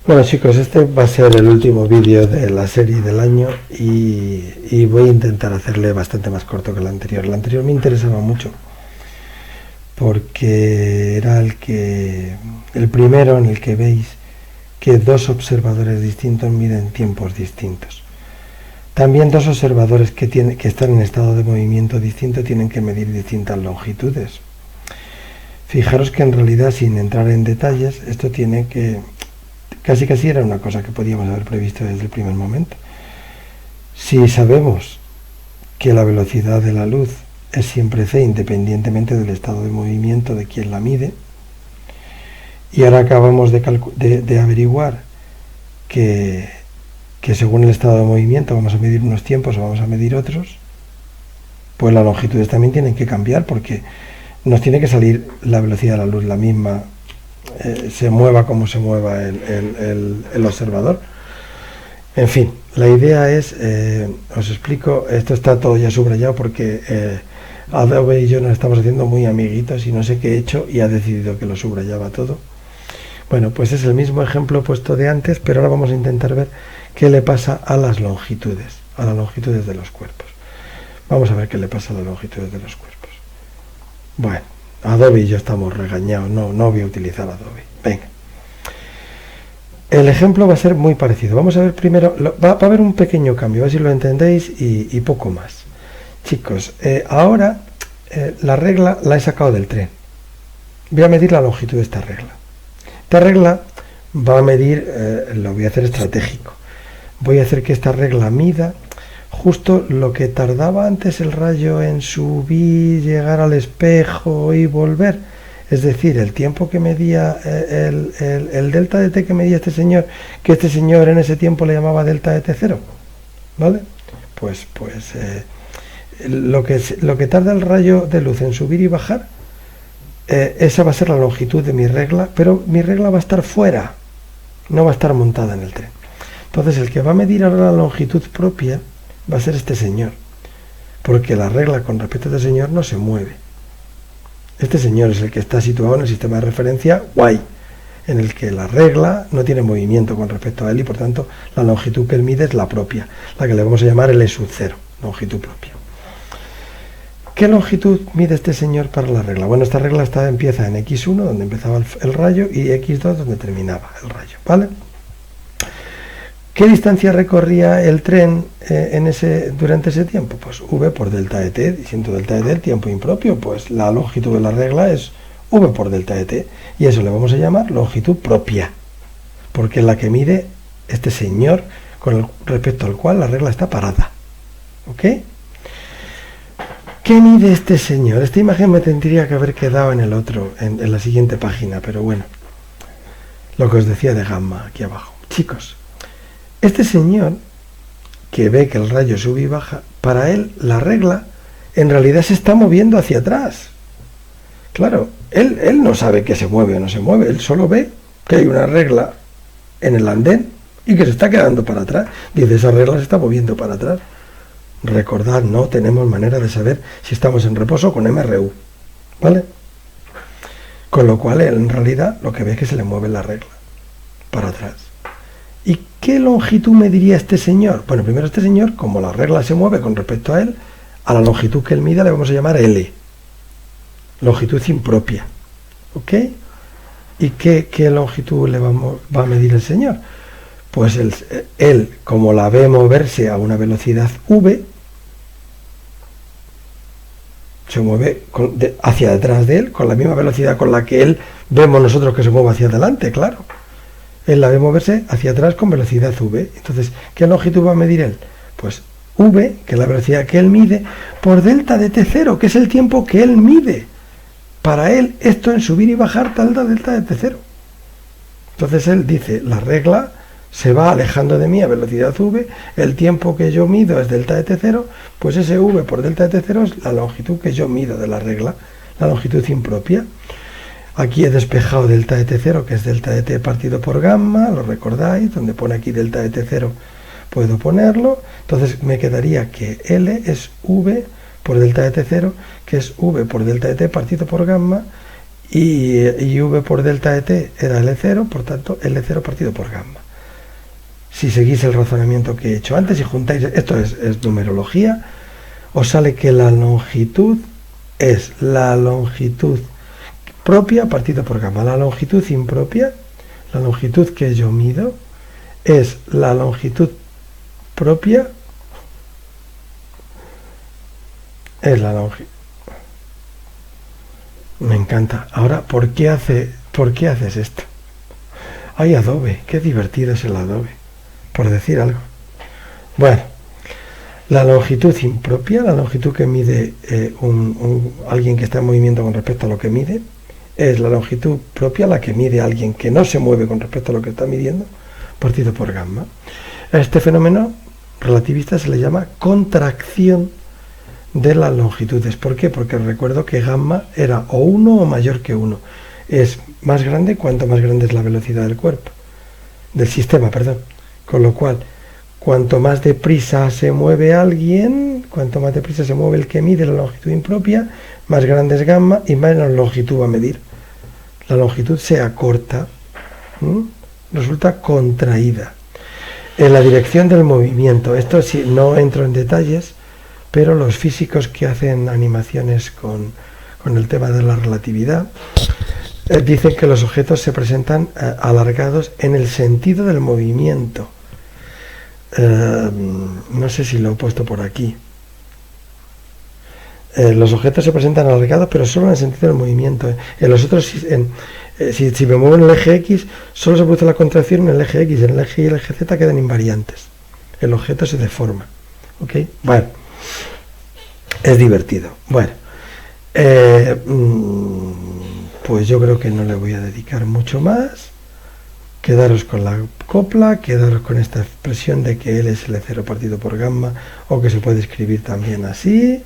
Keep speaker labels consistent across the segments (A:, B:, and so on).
A: Bueno chicos, este va a ser el último vídeo de la serie del año y voy a intentar hacerle bastante más corto que el anterior. El anterior me interesaba mucho porque era el primero en el que veis que dos observadores distintos miden tiempos distintos. También dos observadores que están en estado de movimiento distinto tienen que medir distintas longitudes. Fijaros que en realidad, sin entrar en detalles, esto tiene que... Casi era una cosa que podíamos haber previsto desde el primer momento. Si sabemos que la velocidad de la luz es siempre c, independientemente del estado de movimiento de quien la mide, y ahora acabamos de averiguar que según el estado de movimiento vamos a medir unos tiempos o vamos a medir otros, pues las longitudes también tienen que cambiar, porque nos tiene que salir la velocidad de la luz la misma, se mueva como se mueva el observador. En fin, la idea es, os explico, esto está todo ya subrayado porque Adobe y yo nos estamos haciendo muy amiguitos y no sé qué he hecho y ha decidido que lo subrayaba todo. Bueno, pues es el mismo ejemplo puesto de antes, pero ahora vamos a intentar ver qué le pasa a las longitudes de los cuerpos. Vamos a ver qué le pasa a las longitudes de los cuerpos. Bueno, Adobe y yo estamos regañados, no voy a utilizar Adobe. Venga. El ejemplo va a ser muy parecido. Vamos a ver primero, va a haber un pequeño cambio, a ver si lo entendéis y poco más. Chicos, ahora la regla la he sacado del tren. Voy a medir la longitud de esta regla. Esta regla va a medir, lo voy a hacer estratégico. Voy a hacer que esta regla mida justo lo que tardaba antes el rayo en subir, llegar al espejo y volver. Es decir, el tiempo que medía el delta de t que medía este señor, que este señor en ese tiempo le llamaba delta de t0. ¿Vale? Pues lo que tarda el rayo de luz en subir y bajar, esa va a ser la longitud de mi regla, pero mi regla va a estar fuera, no va a estar montada en el tren. Entonces el que va a medir ahora la longitud propia va a ser este señor, porque la regla con respecto a este señor no se mueve. Este señor es el que está situado en el sistema de referencia Y, en el que la regla no tiene movimiento con respecto a él y por tanto la longitud que él mide es la propia, la que le vamos a llamar L sub 0, longitud propia. ¿Qué longitud mide este señor para la regla? Bueno, esta regla empieza en X1, donde empezaba el rayo, y X2, donde terminaba el rayo, ¿vale? ¿Qué distancia recorría el tren durante ese tiempo? Pues V por delta de t, diciendo delta de t el tiempo impropio, pues la longitud de la regla es V por delta de t, y eso le vamos a llamar longitud propia, porque es la que mide este señor respecto al cual la regla está parada. ¿Ok? ¿Qué mide este señor? Esta imagen me tendría que haber quedado en la siguiente página, pero bueno, lo que os decía de gamma aquí abajo. Chicos, este señor que ve que el rayo sube y baja, para él la regla en realidad se está moviendo hacia atrás. Claro, él no sabe que se mueve o no se mueve, él solo ve que hay una regla en el andén y que se está quedando para atrás. Dice, esa regla se está moviendo para atrás. Recordad, no tenemos manera de saber si estamos en reposo con MRU, ¿vale? Con lo cual, él en realidad lo que ve es que se le mueve la regla para atrás. ¿Y qué longitud mediría este señor? Bueno, primero este señor, como la regla se mueve con respecto a él, a la longitud que él mida le vamos a llamar L, longitud impropia, ¿ok? ¿Y qué longitud va a medir el señor? Pues él, como la ve moverse a una velocidad v, se mueve hacia detrás de él con la misma velocidad con la que él vemos nosotros que se mueve hacia adelante, claro. Él la ve moverse hacia atrás con velocidad v. Entonces, ¿qué longitud va a medir él? Pues v, que es la velocidad que él mide, por delta de t0, que es el tiempo que él mide. Para él, esto en subir y bajar tarda delta de t0. Entonces él dice, la regla se va alejando de mí a velocidad v, el tiempo que yo mido es delta de t0, pues ese v por delta de t0 es la longitud que yo mido de la regla, la longitud impropia. Aquí he despejado delta de t0, que es delta de t partido por gamma, lo recordáis, donde pone aquí delta de t0 puedo ponerlo, entonces me quedaría que L es v por delta de t0, que es v por delta de t partido por gamma, y V por delta de t era L0, por tanto L0 partido por gamma. Si seguís el razonamiento que he hecho antes y juntáis, esto es numerología, os sale que la longitud es la longitud propia partido por gamma. La longitud impropia, la longitud que yo mido, es la longitud propia, es la longitud. Me encanta. Ahora, ¿por qué haces esto? Ay, Adobe, qué divertido es el Adobe, por decir algo. Bueno, la longitud impropia, la longitud que mide alguien que está en movimiento con respecto a lo que mide, es la longitud propia, la que mide alguien que no se mueve con respecto a lo que está midiendo, partido por gamma. A este fenómeno relativista se le llama contracción de las longitudes. ¿Por qué? Porque recuerdo que gamma era o 1 o mayor que 1. Es más grande cuanto más grande es la velocidad del cuerpo, del sistema, perdón. Con lo cual, cuanto más deprisa se mueve alguien, cuanto más deprisa se mueve el que mide la longitud impropia, más grande es gamma y menos longitud va a medir. La longitud se acorta, resulta contraída. En la dirección del movimiento, esto sí, no entro en detalles, pero los físicos que hacen animaciones con el tema de la relatividad dicen que los objetos se presentan alargados en el sentido del movimiento. No sé si lo he puesto por aquí. Los objetos se presentan alargados, pero solo en el sentido del movimiento. En los otros, si me muevo en el eje X, solo se produce la contracción en el eje X. En el eje Y y el eje Z quedan invariantes. El objeto se deforma. ¿Ok? Bueno, es divertido. Bueno, pues yo creo que no le voy a dedicar mucho más. Quedaros con la copla, quedaros con esta expresión de que L es L0 partido por gamma, o que se puede escribir también así.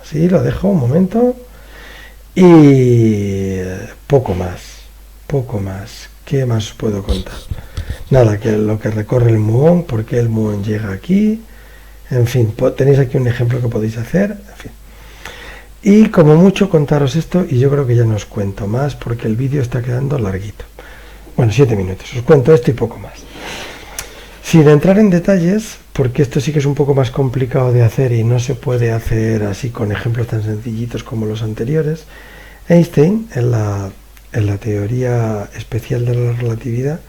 A: Así, lo dejo un momento. Y poco más. ¿Qué más os puedo contar? Nada, que lo que recorre el muón, por qué el muón llega aquí. En fin, tenéis aquí un ejemplo que podéis hacer. En fin. Y como mucho contaros esto, y yo creo que ya no os cuento más, porque el vídeo está quedando larguito. Bueno, 7 minutos. Os cuento esto y poco más. Sin entrar en detalles, porque esto sí que es un poco más complicado de hacer y no se puede hacer así con ejemplos tan sencillitos como los anteriores, Einstein, en la teoría especial de la relatividad,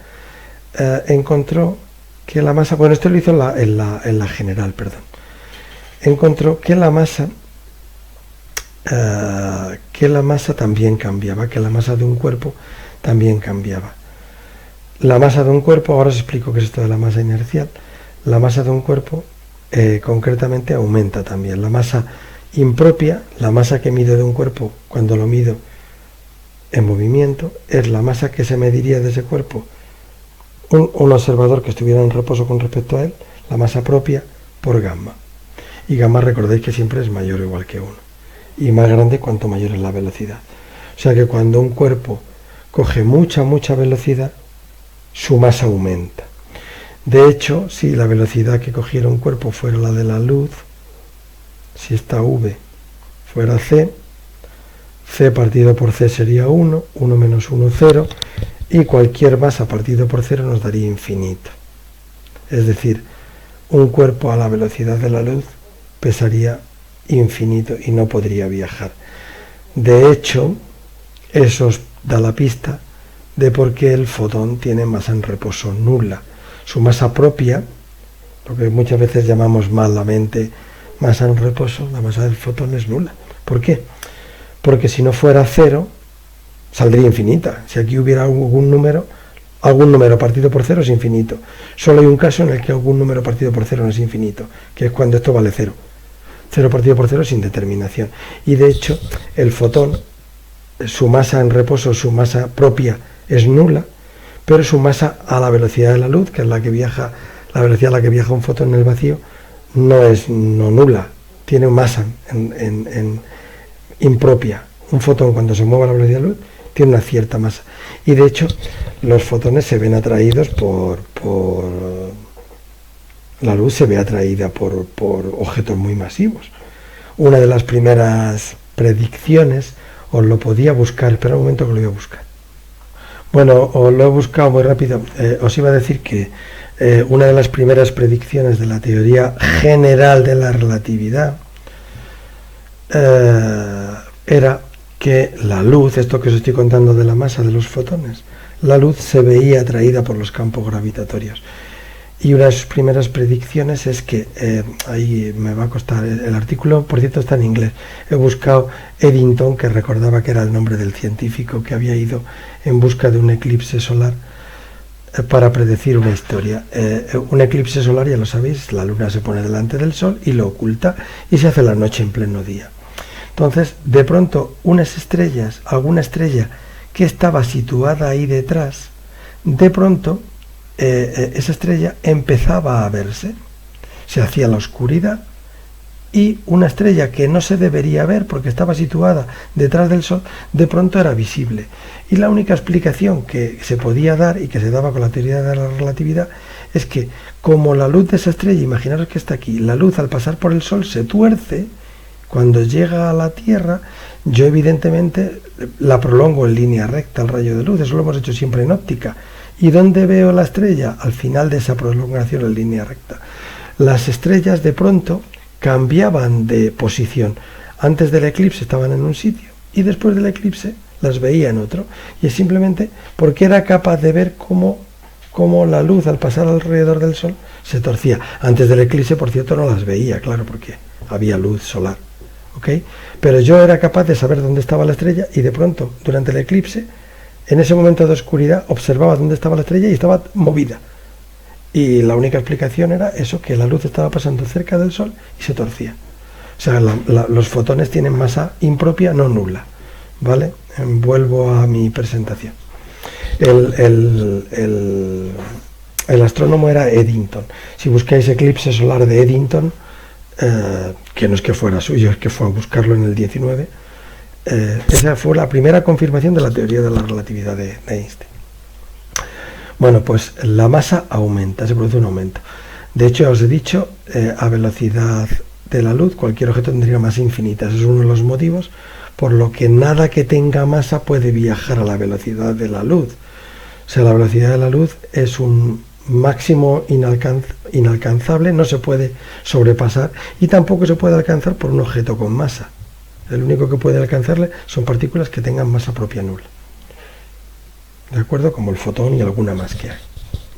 A: encontró que la masa, bueno, esto lo hizo en la general, perdón, encontró que la masa también cambiaba, que la masa de un cuerpo también cambiaba. La masa de un cuerpo, ahora os explico qué es esto de la masa inercial. La masa de un cuerpo concretamente aumenta también. La masa impropia, la masa que mido de un cuerpo cuando lo mido en movimiento, es la masa que se mediría de ese cuerpo un observador que estuviera en reposo con respecto a él, la masa propia por gamma. Y gamma, recordéis que siempre es mayor o igual que 1. Y más grande cuanto mayor es la velocidad. O sea que cuando un cuerpo coge mucha velocidad, su masa aumenta. De hecho, si la velocidad que cogiera un cuerpo fuera la de la luz, si esta V fuera c partido por c sería 1, 1 menos 1, 0, y cualquier masa partido por 0 nos daría infinito. Es decir, un cuerpo a la velocidad de la luz pesaría infinito y no podría viajar. De hecho, eso os da la pista de por qué el fotón tiene masa en reposo nula. Su masa propia, lo que muchas veces llamamos malamente masa en reposo, la masa del fotón es nula. ¿Por qué? Porque si no fuera 0, saldría infinita. Si aquí hubiera algún número partido por 0 es infinito. Solo hay un caso en el que algún número partido por 0 no es infinito, que es cuando esto vale 0. 0 partido por 0 es indeterminación. Y de hecho, el fotón, su masa en reposo, su masa propia es nula, pero su masa a la velocidad de la luz, que es la velocidad a la que viaja un fotón en el vacío, no es nula, tiene masa impropia. Un fotón, cuando se mueve a la velocidad de la luz, tiene una cierta masa. Y de hecho, los fotones se ven atraídos por la luz, se ve atraída por objetos muy masivos. Una de las primeras predicciones o lo podía buscar. Espera un momento que lo voy a buscar. Bueno, os lo he buscado muy rápido. Os iba a decir que una de las primeras predicciones de la teoría general de la relatividad era que la luz, esto que os estoy contando de la masa de los fotones, la luz se veía atraída por los campos gravitatorios. Y una de sus primeras predicciones es que, ahí me va a costar, el artículo por cierto está en inglés, he buscado Eddington, que recordaba que era el nombre del científico que había ido en busca de un eclipse solar para predecir una historia. Un eclipse solar, ya lo sabéis, la luna se pone delante del sol y lo oculta y se hace la noche en pleno día. Entonces, de pronto, unas estrellas, alguna estrella que estaba situada ahí detrás, de pronto esa estrella empezaba a verse, se hacía la oscuridad y una estrella que no se debería ver porque estaba situada detrás del sol, de pronto era visible. Y la única explicación que se podía dar y que se daba con la teoría de la relatividad es que como la luz de esa estrella, imaginaros que está aquí, la luz al pasar por el sol se tuerce, cuando llega a la Tierra, yo evidentemente la prolongo en línea recta el rayo de luz, eso lo hemos hecho siempre en óptica. ¿Y dónde veo la estrella? Al final de esa prolongación en línea recta. Las estrellas de pronto cambiaban de posición. Antes del eclipse estaban en un sitio y después del eclipse las veía en otro. Y es simplemente porque era capaz de ver cómo la luz al pasar alrededor del sol se torcía. Antes del eclipse, por cierto, no las veía, claro, porque había luz solar. ¿Okay? Pero yo era capaz de saber dónde estaba la estrella y de pronto, durante el eclipse, en ese momento de oscuridad, observaba dónde estaba la estrella y estaba movida. Y la única explicación era eso, que la luz estaba pasando cerca del sol y se torcía. O sea, los fotones tienen masa impropia, no nula. ¿Vale? Vuelvo a mi presentación. El astrónomo era Eddington. Si buscáis eclipse solar de Eddington, que no es que fuera suyo, es que fue a buscarlo en el 19, esa fue la primera confirmación de la teoría de la relatividad de Einstein. Bueno, pues la masa aumenta, se produce un aumento. De hecho, ya os he dicho, a velocidad de la luz, cualquier objeto tendría masa infinita. Ese es uno de los motivos por lo que nada que tenga masa puede viajar a la velocidad de la luz. O sea, la velocidad de la luz es un máximo inalcanzable, no se puede sobrepasar y tampoco se puede alcanzar por un objeto con masa. El único que puede alcanzarle son partículas que tengan masa propia nula. ¿De acuerdo? Como el fotón y alguna más que hay.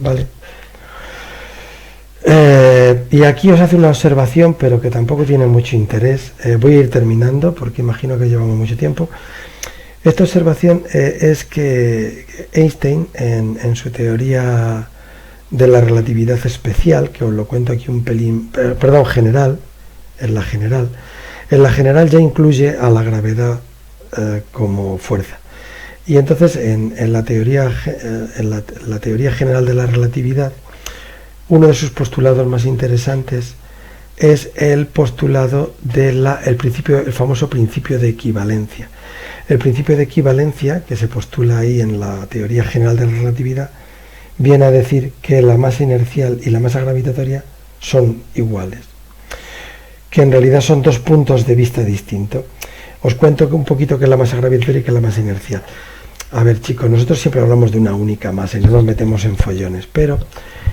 A: ¿Vale? Y aquí os hace una observación, pero que tampoco tiene mucho interés. Voy a ir terminando porque imagino que llevamos mucho tiempo. Esta observación es que Einstein, en su teoría de la relatividad especial, que os lo cuento aquí un pelín, general, en la general ya incluye a la gravedad como fuerza. Y entonces en la teoría general de la relatividad, uno de sus postulados más interesantes es el postulado del famoso principio de equivalencia. El principio de equivalencia, que se postula ahí en la teoría general de la relatividad, viene a decir que la masa inercial y la masa gravitatoria son iguales, que en realidad son dos puntos de vista distintos. Os cuento un poquito qué es la masa gravitatoria y qué es la masa inercial. A ver, chicos, nosotros siempre hablamos de una única masa y no nos metemos en follones, pero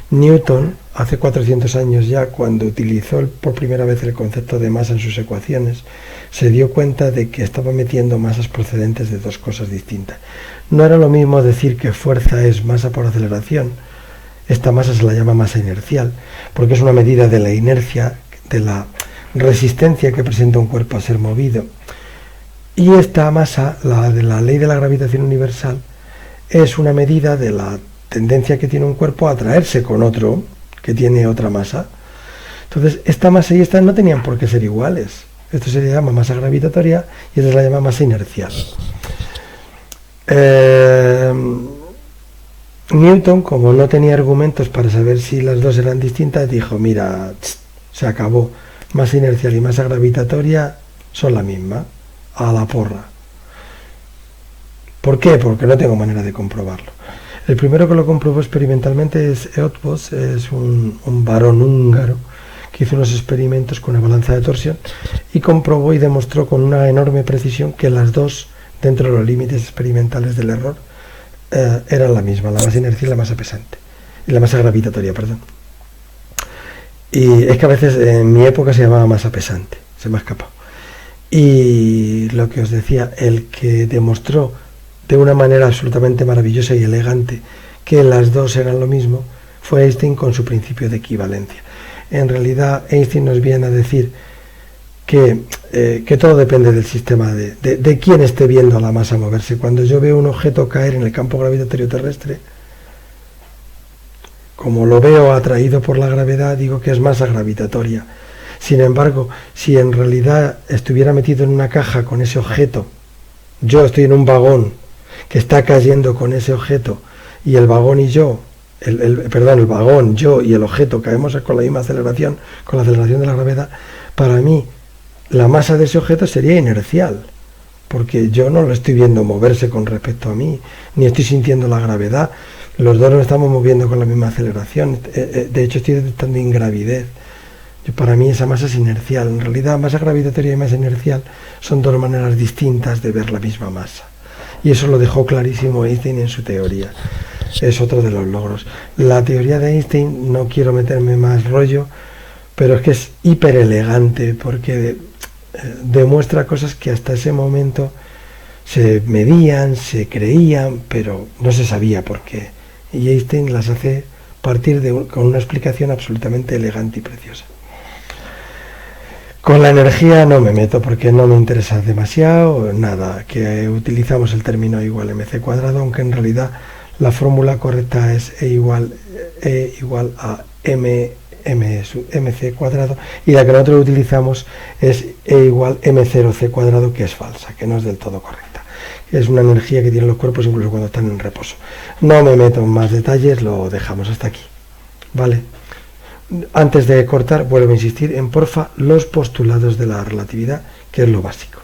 A: Newton, hace 400 años ya, cuando utilizó por primera vez el concepto de masa en sus ecuaciones, se dio cuenta de que estaba metiendo masas procedentes de dos cosas distintas. No era lo mismo decir que fuerza es masa por aceleración. Esta masa se la llama masa inercial, porque es una medida de la inercia, de la resistencia que presenta un cuerpo a ser movido. Y esta masa, la de la ley de la gravitación universal, es una medida de la tendencia que tiene un cuerpo a atraerse con otro que tiene otra masa. Entonces, esta masa y esta no tenían por qué ser iguales. Esto se le llama masa gravitatoria y esta se la llama masa inercial. Newton, como no tenía argumentos para saber si las dos eran distintas, dijo, mira, se acabó. Masa inercial y masa gravitatoria son la misma. A la porra. ¿Por qué? Porque no tengo manera de comprobarlo. El primero que lo comprobó experimentalmente es Eötvös, es un varón húngaro que hizo unos experimentos con una balanza de torsión y comprobó y demostró con una enorme precisión que las dos dentro de los límites experimentales del error, era la misma, la masa inercial y la masa pesante, y la masa gravitatoria, perdón. Y es que a veces en mi época se llamaba masa pesante, se me ha escapado. Y lo que os decía, el que demostró de una manera absolutamente maravillosa y elegante que las dos eran lo mismo, fue Einstein con su principio de equivalencia. En realidad Einstein nos viene a decir que todo depende del sistema de quién esté viendo la masa moverse. Cuando yo veo un objeto caer en el campo gravitatorio terrestre, como lo veo atraído por la gravedad, digo que es masa gravitatoria. Sin embargo, si en realidad estuviera metido en una caja con ese objeto, yo estoy en un vagón que está cayendo con ese objeto, y el vagón y yo, el vagón, yo y el objeto caemos con la misma aceleración, con la aceleración de la gravedad, para mí la masa de ese objeto sería inercial, porque yo no lo estoy viendo moverse con respecto a mí, ni estoy sintiendo la gravedad. Los dos nos estamos moviendo con la misma aceleración. De hecho, estoy detectando ingravidez. Para mí esa masa es inercial. En realidad, masa gravitatoria y masa inercial son dos maneras distintas de ver la misma masa. Y eso lo dejó clarísimo Einstein en su teoría. Es otro de los logros. La teoría de Einstein, no quiero meterme más rollo, pero es que es hiper elegante porque demuestra cosas que hasta ese momento se medían, se creían, pero no se sabía por qué. Y Einstein las hace partir con una explicación absolutamente elegante y preciosa. Con la energía no me meto porque no me interesa demasiado, nada, que utilizamos el término E igual mc cuadrado, aunque en realidad la fórmula correcta es E igual a mc cuadrado, y la que nosotros utilizamos es E igual m0c cuadrado, que es falsa, que no es del todo correcta. Es una energía que tienen los cuerpos incluso cuando están en reposo. No me meto en más detalles, lo dejamos hasta aquí. ¿Vale? Antes de cortar, vuelvo a insistir en, porfa, los postulados de la relatividad, que es lo básico.